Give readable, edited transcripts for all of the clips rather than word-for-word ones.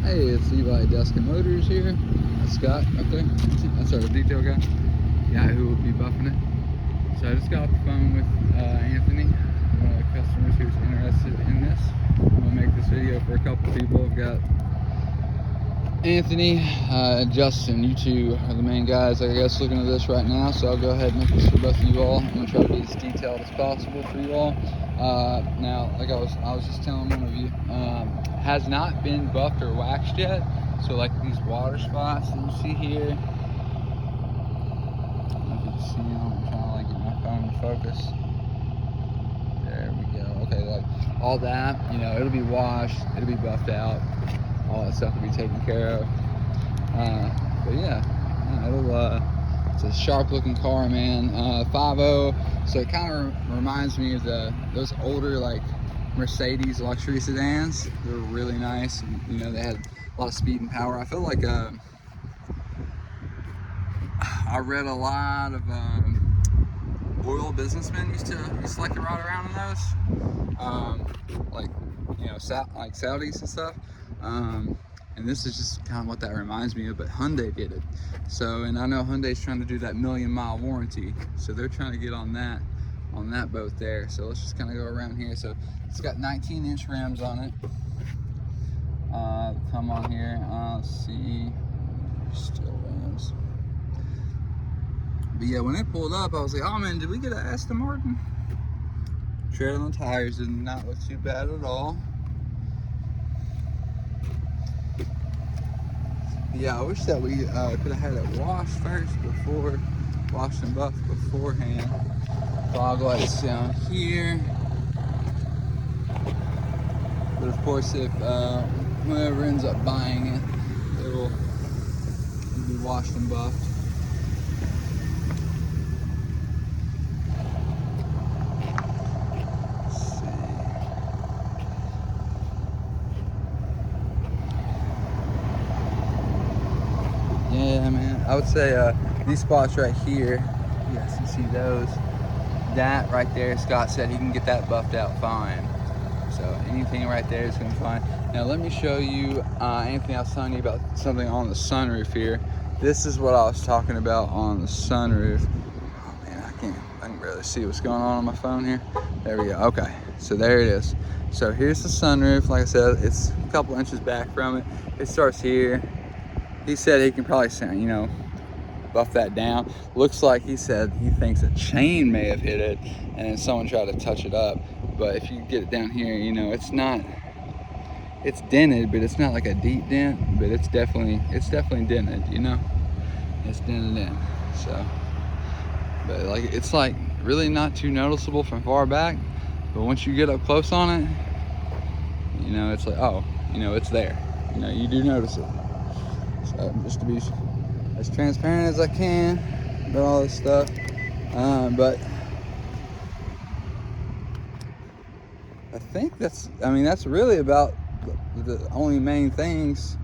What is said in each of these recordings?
Hey, it's Levi Deska Motors here. That's Scott up there. That's our detail guy who will be buffing it. So I just got off the phone with Anthony, one of the customers who's interested in this. I'm gonna make this video for a couple people. I've got Anthony, Justin. You two are the main guys, I guess, looking at this right now. So I'll go ahead and make this for both of you all. I'm gonna try to be as detailed as possible for you all. Now, like I was just telling one of you, has not been buffed or waxed yet. So like these water spots that you see here, I don't know if you can see them. I'm trying to like get my phone to focus. There we go. Okay, like all that, it'll be washed, it'll be buffed out, all that stuff will be taken care of. But yeah, it's a sharp looking car, man. 5.0, so it kind of reminds me of those older like Mercedes luxury sedans. They were really nice, and, they had a lot of speed and power. I feel like I read a lot of oil businessmen used to like to ride around in those, like like Saudis and stuff. And this is just kind of what that reminds me of, but Hyundai did it. So, and I know Hyundai's trying to do that 1,000,000-mile warranty, so they're trying to get on that boat there. So let's just kind of go around here. So it's got 19-inch rims on it. Come on here. Let's see. Still rims. But yeah, when it pulled up, I was like, oh man, did we get an Aston Martin? Tread on the tires did not look too bad at all. Yeah, I wish that we could have had it washed washed and buffed beforehand. So I'll go ahead and sit down here. But of course, if whoever ends up buying it, it'll be washed and buffed. Yeah, man, I would say these spots right here, yes, you see those, that right there, Scott said he can get that buffed out fine. So anything right there is gonna be fine. Now let me show you, Anthony, I was telling you about something on the sunroof here. This is what I was talking about on the sunroof. Oh man, I can barely see what's going on my phone here. There we go, okay, so there it is. So here's the sunroof. Like I said, it's a couple inches back from it. It starts here. He said he can probably, buff that down. Looks like he said he thinks a chain may have hit it and then someone tried to touch it up. But if you get it down here, it's dented, but it's not like a deep dent, but it's definitely dented, it's dented in. So, but like, it's like really not too noticeable from far back, but once you get up close on it, it's like, oh, it's there. You do notice it. So just to be as transparent as I can about all this stuff, but I think that's really about the only main things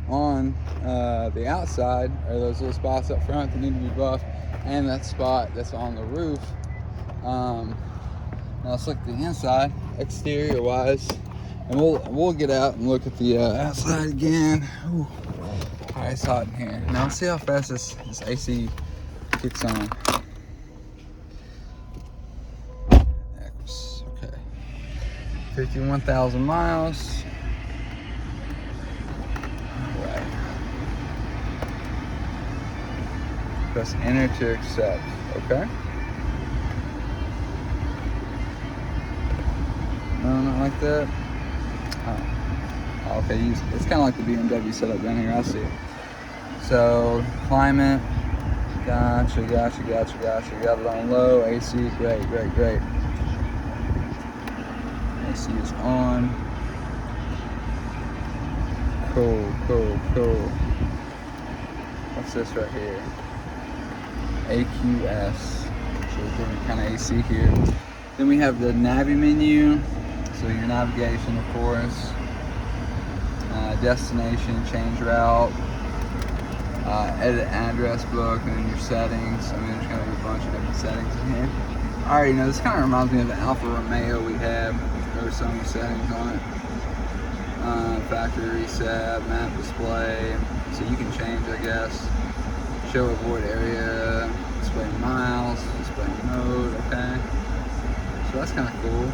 on the outside are those little spots up front that need to be buffed, and that spot that's on the roof. Now let's look at the inside, exterior wise, and we'll get out and look at the outside again. Ooh. All right, it's hot in here. Now let's see how fast this AC kicks on. Equuus, okay. 51,000 miles. All right. Press enter to accept, okay? No, not like that. Oh, okay, it's kind of like the BMW setup down here, I see it. So, climate, gotcha. Got it on low, AC, great. AC is on. Cool. What's this right here? Equuus. So we're doing kind of AC here. Then we have the Navi menu. So your navigation, of course. Destination, change route. Edit address book, and then your settings. There's going to be a bunch of different settings in here. I already know, this kind of reminds me of the Alfa Romeo we have. There were some settings on it. factory reset, map display, so you can change, I guess. Show avoid area, display miles, display mode, okay. So that's kind of cool.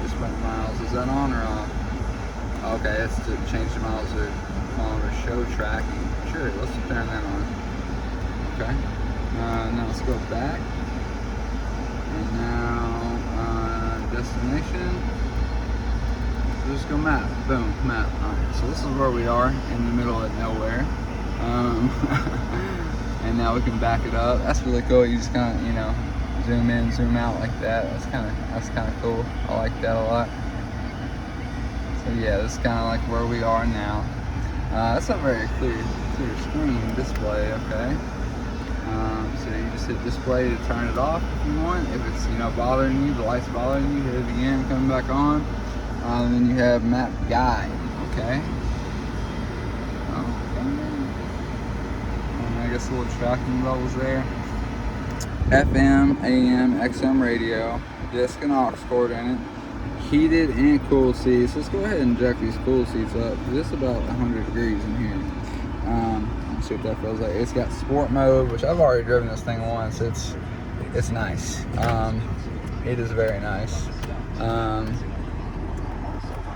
Display miles, is that on or off? Okay, that's to change the miles or on or show tracking. Sure, let's turn that on. Okay. Now let's go back. And now destination. Just go map. Boom, map. Alright, so this is where we are in the middle of nowhere. And now we can back it up. That's really cool. You just kind of, you know, zoom in, zoom out like that. That's kind of cool. I like that a lot. So yeah, this is kind of like where we are now. That's not very clear screen display. Okay. So you just hit display to turn it off if you want. If it's, you know, bothering you, the light's bothering you, hit it again, come back on. Then you have map guide. Okay. And I guess a little tracking levels there. FM, AM, XM radio, disc and aux cord in it. Heated and cooled seats. Let's go ahead and jack these cooled seats up. It's about 100 degrees in here. Let's see what that feels like. It's got sport mode, which I've already driven this thing once. It's nice. It is very nice.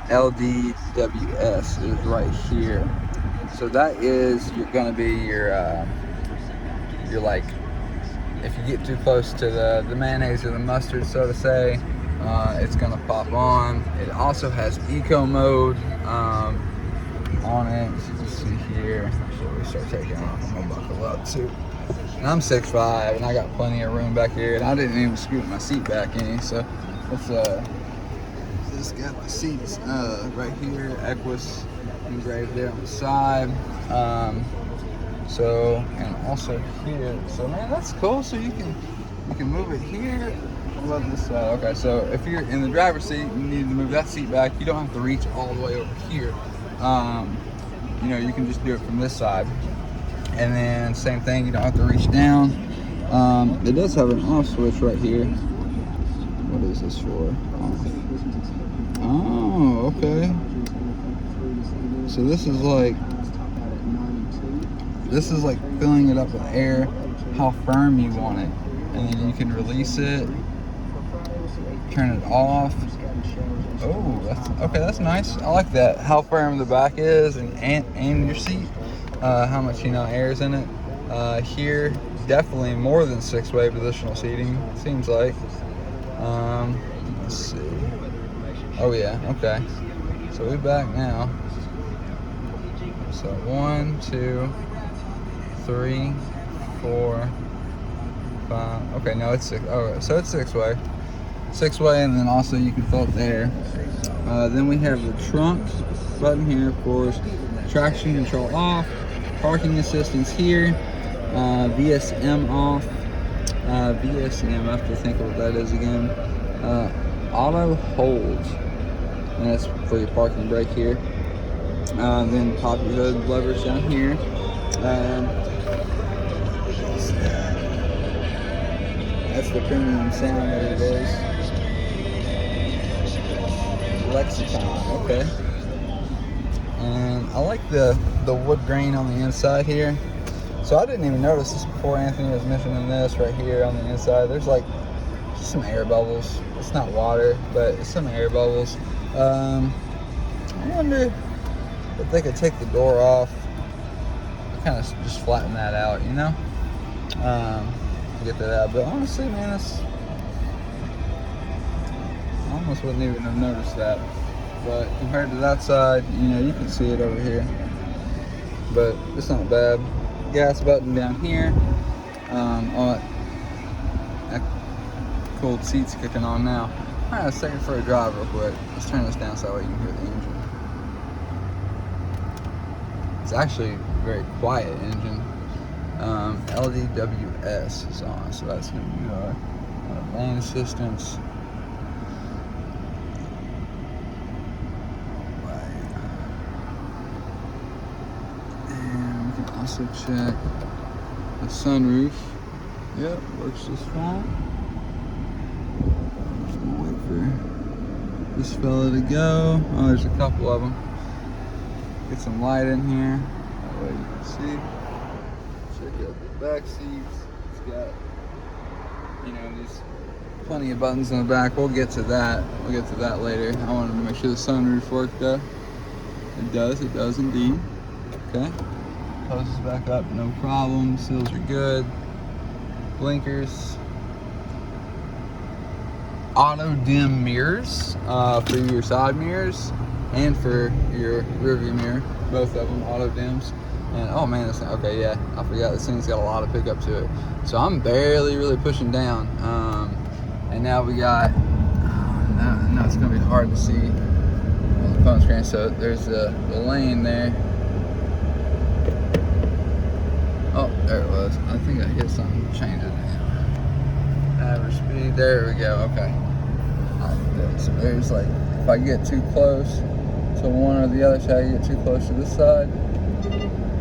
LDWS is right here. So that is going to be your like, if you get too close to the mayonnaise or the mustard, so to say, it's going to pop on. It also has eco mode on it. As you can see here, before we start taking off, I'm going to buckle up too. And I'm 6'5", and I got plenty of room back here, and I didn't even scoot my seat back any. So let's just got the seats right here, Equuus engraved there on the side. So, and also here. So man, that's cool. So you can move it here. I love this side. Okay, so if you're in the driver's seat, you need to move that seat back. You don't have to reach all the way over here. You know, you can just do it from this side. And then same thing, you don't have to reach down. It does have an off switch right here. What is this for? Off. Oh, okay. So this is like filling it up with air, how firm you want it. And then you can release it, turn it off. Oh, that's nice. I like that. How firm the back is and your seat. How much, you know, air is in it. Here, definitely more than 6-way positional seating, it seems like. Let's see. Oh yeah, okay. So we're back now. So 1, 2, 3, 4, 5. Okay, no, it's 6. Oh, so it's 6-way. 6-way, and then also you can fill it there. Then we have the trunk button here, of course. Traction control off. Parking assistance here. VSM off. VSM, I have to think of what that is again. Auto hold. And that's for your parking brake here. Then pop your hood levers down here. That's the premium sound that it is. Lexicon, okay. And I like the wood grain on the inside here. So I didn't even notice this before Anthony was mentioning this right here on the inside. There's like just some air bubbles. It's not water, but it's some air bubbles. I wonder if they could take the door off, kind of just flatten that out, you know? Get that out. But honestly, man, I almost wouldn't even have noticed that. But compared to that side, you know, you can see it over here. But it's not bad. Gas button down here. Oh, that cold seat's kicking on now. All right, let's take it for a drive real quick. Let's turn this down so that way you can hear the engine. It's actually a very quiet engine. LDWS is on, so that's going to be our lane assistance. And we can also check the sunroof. Yep, works just fine. Wait for this fella to go. Oh, there's a couple of them. Get some light in here. That way you can see. Check out the back seats. It's got, you know, these plenty of buttons in the back. We'll get to that. We'll get to that later. I wanted to make sure the sunroof worked though. It does indeed. Okay. Closes back up, no problem. Seals are good. Blinkers. Auto dim mirrors for your side mirrors and for your rear view mirror. Both of them auto dims. And oh man, this thing, okay, yeah, I forgot this thing's got a lot of pickup to it. So I'm barely really pushing down. And now we got, now it's gonna be hard to see on the phone screen. So there's the lane there. Oh, there it was. I think I hit something, change it now. Average speed, there we go, okay. So there's like, if I get too close to one or the other side, I get too close to this side.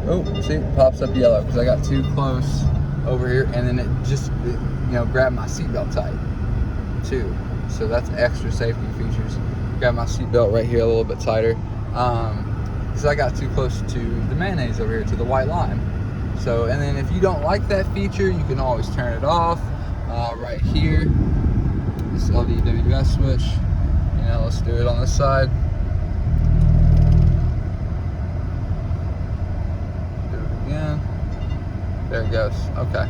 Oh, see, it pops up yellow because I got too close over here, and then it just, you know, grabbed my seatbelt tight too. So that's extra safety features. Grab my seatbelt right here a little bit tighter because I got too close to the mayonnaise over here, to the white line. So, and then if you don't like that feature, you can always turn it off right here. This LVWS switch. You know, let's do it on this side. Do it again. There it goes. Okay.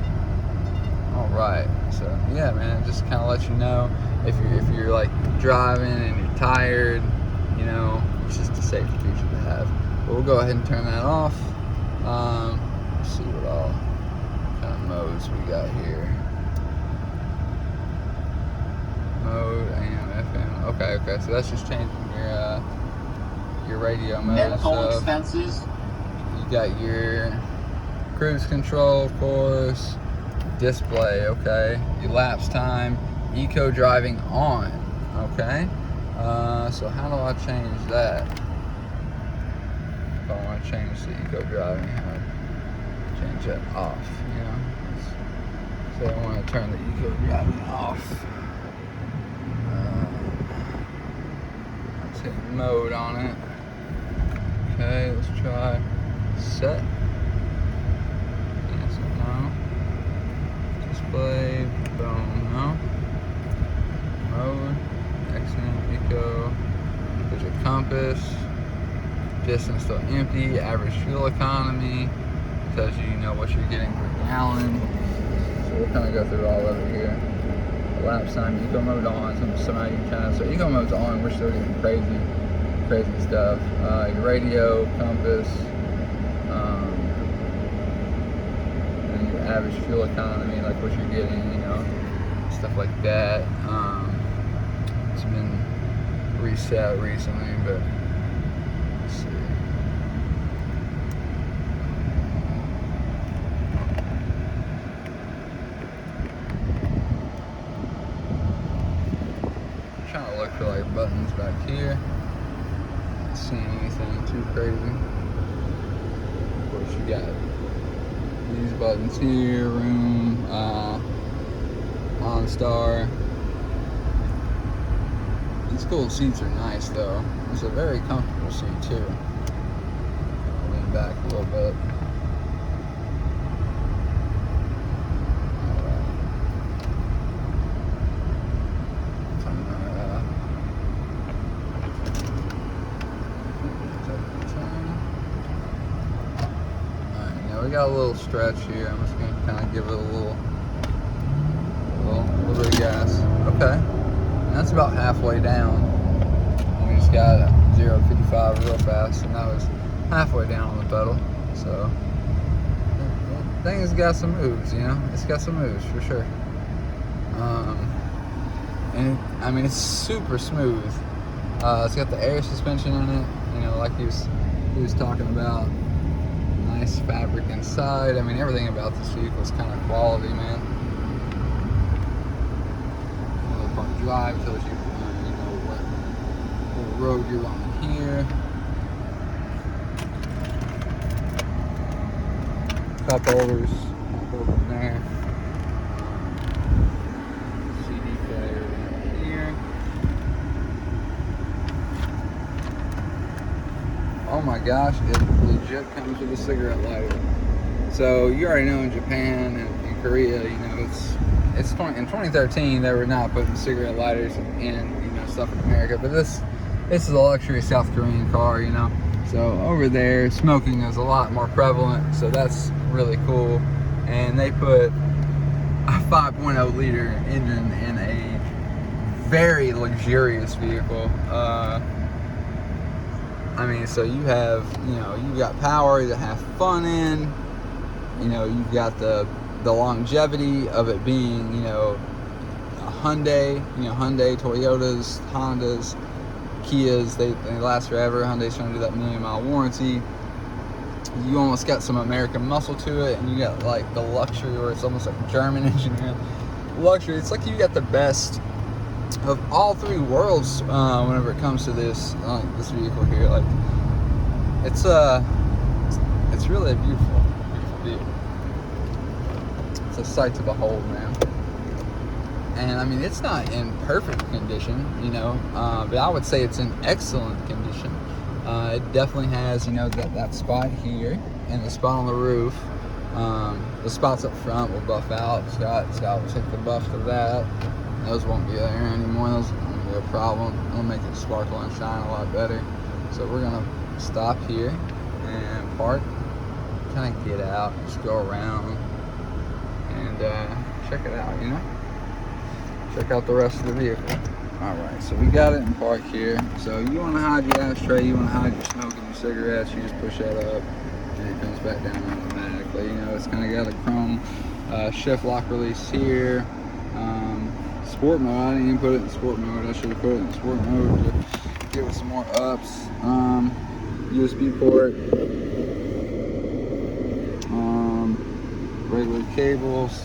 All right. So yeah, man, just kind of let you know if you're like driving and you're tired, you know, it's just a safety feature to have. But we'll go ahead and turn that off. Let's see what all kind of modes we got here. Mode, AM, FM. Okay, so that's just changing your radio mode. Medical expenses. You got your cruise control, of course, display, okay, elapsed time, eco driving on, okay. So how do I change that? If I want to change the eco driving, how do I change that off? You know, so I want to turn the eco driving off. Let's hit mode on it. Okay, let's try set. Yes or no. Display, boom, no. Mode, excellent, eco. There's a compass. Distance still empty. Average fuel economy. Tells you, you know, what you're getting per gallon. So we'll kind of go through all of it here. Elapsed time, eco mode on. Somebody kind of, so eco mode's on. We're still getting crazy stuff. Your radio, compass, and your average fuel economy, like what you're getting, you know, stuff like that. It's been reset recently, but let's see. I'm trying to look for like buttons back here. Not seeing anything too crazy. Of course, you got these buttons here, room, OnStar. These cool seats are nice though. It's a very comfortable seat too. I'll lean back a little bit. We got a little stretch here. I'm just gonna kind of give it a little bit of gas. Okay, and that's about halfway down. And we just got 0 to 55 real fast, and that was halfway down on the pedal. So the thing has got some moves, you know. It's got some moves for sure. And I mean, it's super smooth. It's got the air suspension in it, you know, like he was talking about. Nice fabric inside. I mean, everything about this vehicle is kind of quality, man. Another part drive tells you, you know, what road you're on here. Cup holders, in there. CD player here. Oh my gosh, it legit comes with a cigarette lighter. So you already know in Japan and Korea, you know, in 2013 they were not putting cigarette lighters in, you know, stuff in America, but this is a luxury South Korean car, you know. So over there, smoking is a lot more prevalent, so that's really cool. And they put a 5.0 liter engine in a very luxurious vehicle. I mean, so you have, you know, you've got power to have fun in. You know, you've got the longevity of it being, you know, a Hyundai, Toyotas, Hondas, Kias, they last forever. Hyundai's trying to do that 1,000,000-mile warranty. You almost got some American muscle to it, and you got like the luxury, or it's almost like German engineering luxury. It's like you got the best of all three worlds whenever it comes to this vehicle here. Like, it's really a beautiful vehicle. It's a sight to behold, man. And I mean, it's not in perfect condition, you know, but I would say it's in excellent condition. It definitely has, you know, that spot here and the spot on the roof. The spots up front will buff out. Scott will take the buff to that. Those won't be there anymore. Those won't be a problem. It'll make it sparkle and shine a lot better. So we're gonna stop here and park, kind of get out, just go around and check it out, you know? Check out the rest of the vehicle. Alright, so we got it in park here. So you want to hide your ashtray, you want to hide your smoke and your cigarettes, you just push that up and it comes back down automatically. You know, it's kind of got a chrome shift lock release here. Sport mode, I didn't even put it in sport mode. I should have put it in sport mode to give it some more ups. USB port. Regular cables.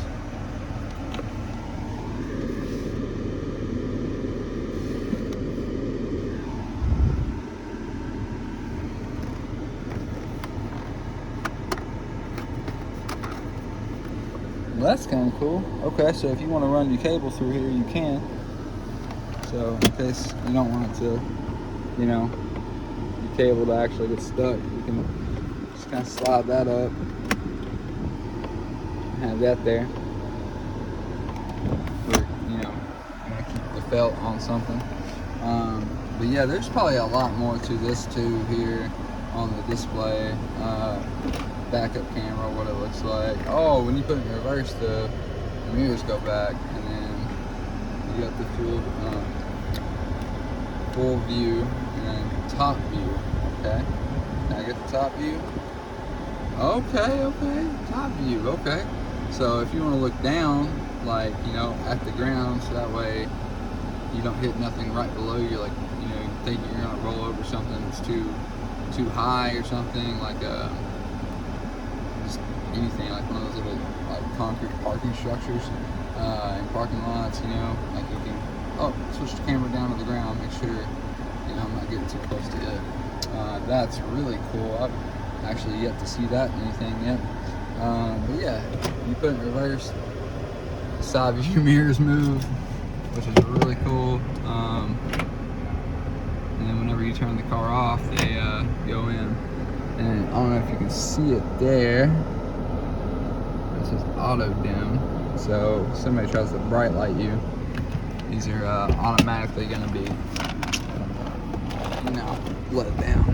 Well, that's kind of cool. Okay, so if you want to run your cable through here, you can. So in case you don't want it to, you know, your cable to actually get stuck, you can just kind of slide that up. Have that there. For, you know, keep the felt on something. But yeah, there's probably a lot more to this too here on the display. Backup camera, what it looks like. Oh, when you put it in reverse, the mirrors go back, and then you got the full view and top view. Okay, can I get the top view? Okay, top view. Okay, so if you want to look down, like, you know, at the ground, so that way you don't hit nothing right below you, like, you know, you think you're gonna roll over something that's too high or something, like anything, like one of those little like concrete parking structures in parking lots, you know, like you can switch the camera down to the ground, make sure, you know, I'm not getting too close to it. That's really cool. I've actually yet to see that in anything yet. But yeah, you put it in reverse, the side view mirrors move, which is really cool. And then whenever you turn the car off, they go in. And I don't know if you can see it there. It says auto dim. So if somebody tries to bright light you, these are automatically going to be, you know, let down.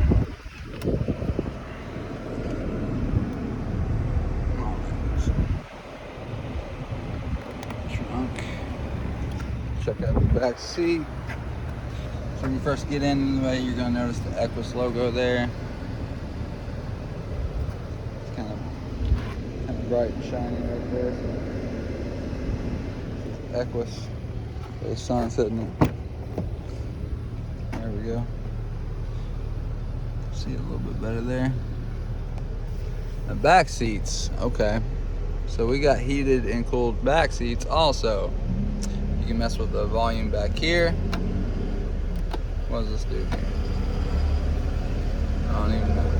Trunk. Check out the back seat. So when you first get in, anyway, you're going to notice the Equuus logo there. It's kind of bright and shiny right there. So Equuus. The sun's hitting it. There we go. See it a little bit better there. The back seats. Okay. So we got heated and cooled back seats also. You can mess with the volume back here. What does this do here? I don't even know.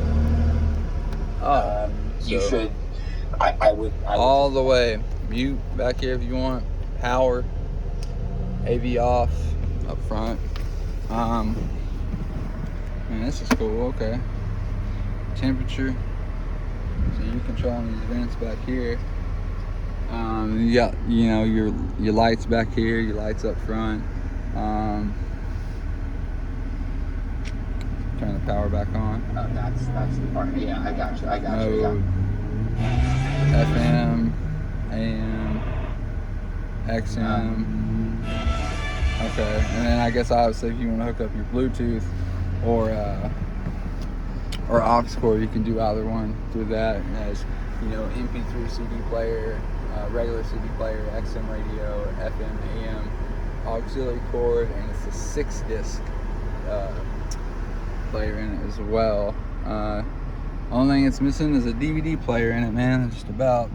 Oh, you so should. I would all the way. Mute back here if you want. Power. AV off up front. Man, this is cool. Okay. temperature. So you're controlling these vents back here. You got, you know, your lights back here, your lights up front. Turn the power back on. That's the part. Yeah, I got you. Mode, FM, AM, XM. Okay, and then I guess obviously if you want to hook up your Bluetooth or aux cord, you can do either one through that. And as you know, MP3 CD player, regular CD player, XM radio, FM, AM, auxiliary cord, and it's a 6-disc player in it as well. Only thing it's missing is a DVD player in it, man. Just about.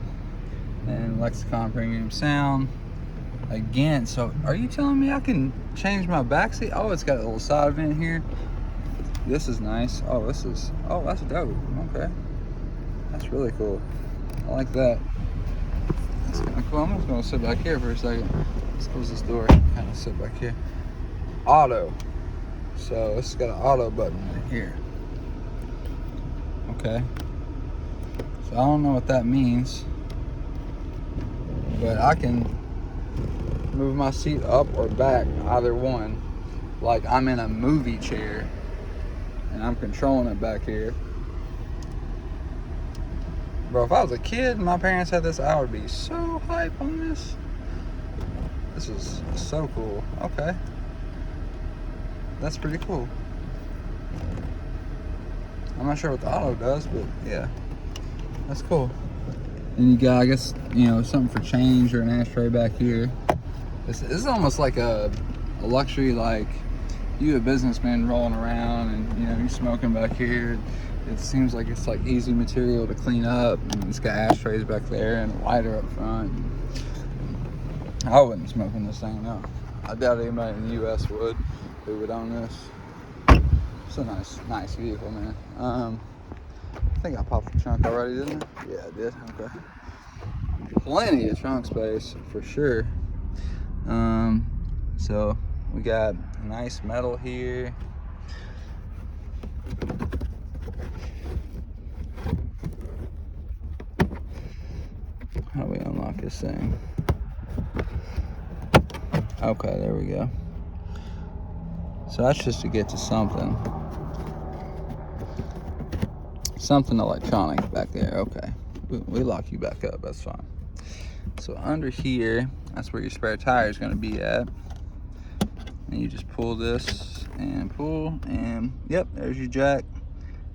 And Lexicon premium sound. Again, so are you telling me I can change my backseat? Oh, it's got a little side vent here. This is nice. Oh, that's dope. Okay. That's really cool. I like that. That's kind of cool. I'm just gonna sit back here for a second. Let's close this door. Kind of sit back here. Auto. So it's got an auto button right here. Okay. So I don't know what that means, but I can move my seat up or back, either one. Like I'm in a movie chair and I'm controlling it back here. Bro, if I was a kid and my parents had this, I would be so hype on this. This is so cool. Okay. That's pretty cool. I'm not sure what the auto does, but yeah, that's cool. And you got, I guess, you know, something for change or an ashtray back here. This is almost like a luxury, like you a businessman rolling around and, you know, you're smoking back here. It seems like it's like easy material to clean up, and it's got ashtrays back there and a lighter up front. I wouldn't smoke in this thing, no. I doubt anybody in the U.S. would who would own this. It's a nice vehicle, man. I think I popped the trunk already, didn't I? Yeah, I did. Okay. Plenty of trunk space for sure. So we got nice metal here. How do we unlock this thing? Okay, there we go. So that's just to get to something electronic back there. Okay, we lock you back up, that's fine. So under here, that's where your spare tire is going to be at. And you just pull this and pull, and yep, there's your jack.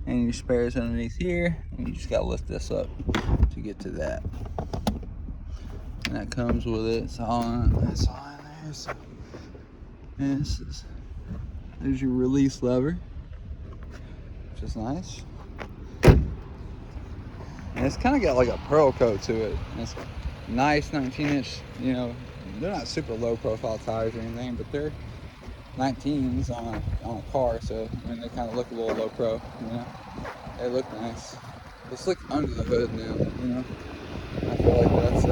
And your spares underneath here, and you just got to lift this up to get to that. And that comes with it. It's all in, that's all in there. So, and there's your release lever, which is nice. And it's kind of got like a pearl coat to it. And it's nice 19-inch, you know, they're not super low profile tires or anything, but they're 19s on a car, so I mean they kind of look a little low pro, you know. They look nice. Let's look under the hood now, you know. I feel like that's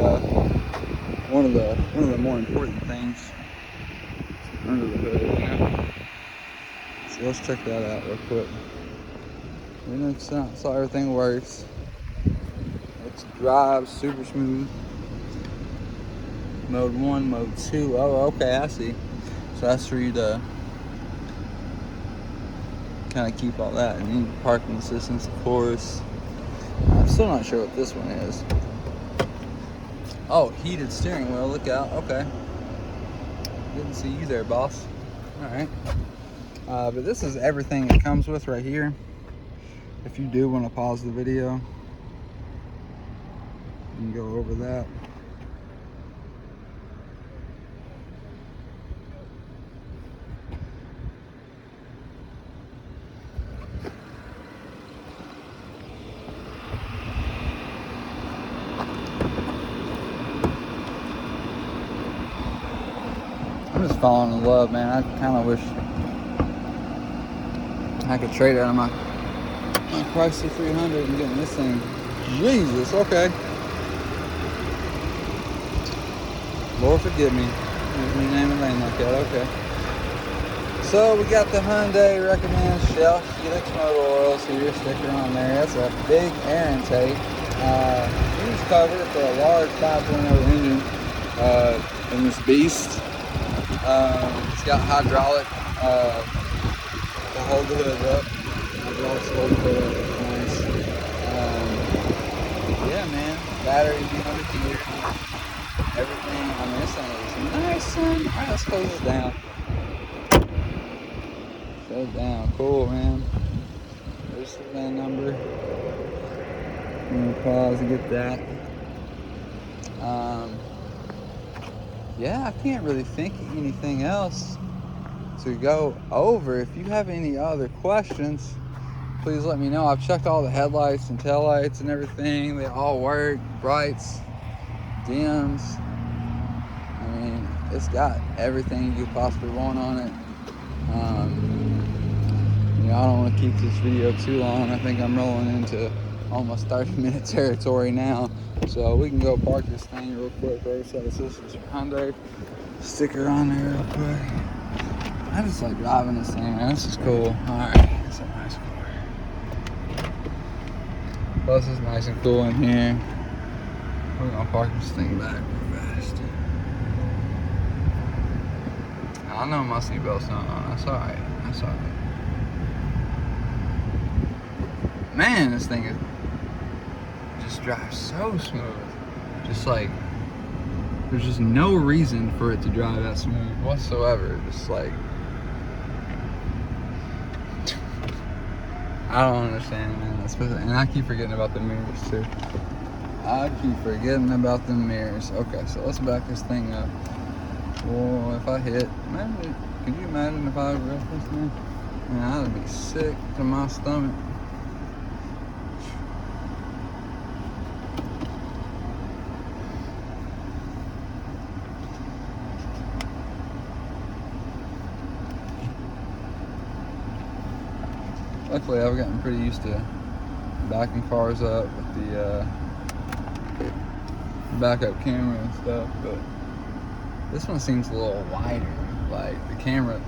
one of the more important things. Under the hood, you know. So let's check that out real quick. You know, so everything works. It drives super smooth. Mode 1, mode 2. Oh, okay, I see. So that's for you to kind of keep all that. And then parking assistance, of course. I'm still not sure what this one is. Oh, heated steering wheel. Look out. Okay. Didn't see you there, boss. All right. But this is everything it comes with right here. If you do want to pause the video, you can go over that. I'm just falling in love, man. I kind of wish I could trade out of my Chrysler 300 and get this thing. Jesus, okay. Lord forgive me. Let me name a name like that, okay. So we got the Hyundai recommend Shell Helix motor oils here, sticker on there. That's a big air intake. Use cover for a large 5.0 engine in this beast. It's got hydraulic to hold the hood up. Hydraulics hold the hood up. It's nice. Yeah, man. Battery behind here. Everything. I mean, this thing is nice, son. All right, let's close this down. Shut it down. Cool, man. There's the VIN number. I'm gonna pause to get that. Yeah, I can't really think of anything else to go over. If you have any other questions, please let me know. I've checked all the headlights and taillights and everything. They all work. Brights, dims. I mean, it's got everything you could possibly want on it. You know, I don't want to keep this video too long. I think I'm rolling into almost 30-minute territory now. So we can go park this thing real quick. Right? So this is your Hyundai sticker on there real quick. I just like driving this thing, man. This is cool. Alright, it's a nice car. Plus it's nice and cool in here. We're gonna park this thing back real fast. I know my seatbelt's not on. That's alright. That's alright. Man, this thing is just drives so smooth. Just like there's just no reason for it to drive that smooth whatsoever. Just like I don't understand, man. And I keep forgetting about the mirrors too. I keep forgetting about the mirrors. Okay, so let's back this thing up. Well, if I hit, imagine, could you imagine if I wrecked this thing? Man, I'd be sick to my stomach. Luckily, I've gotten pretty used to backing cars up with the backup camera and stuff, but this one seems a little wider. Like the camera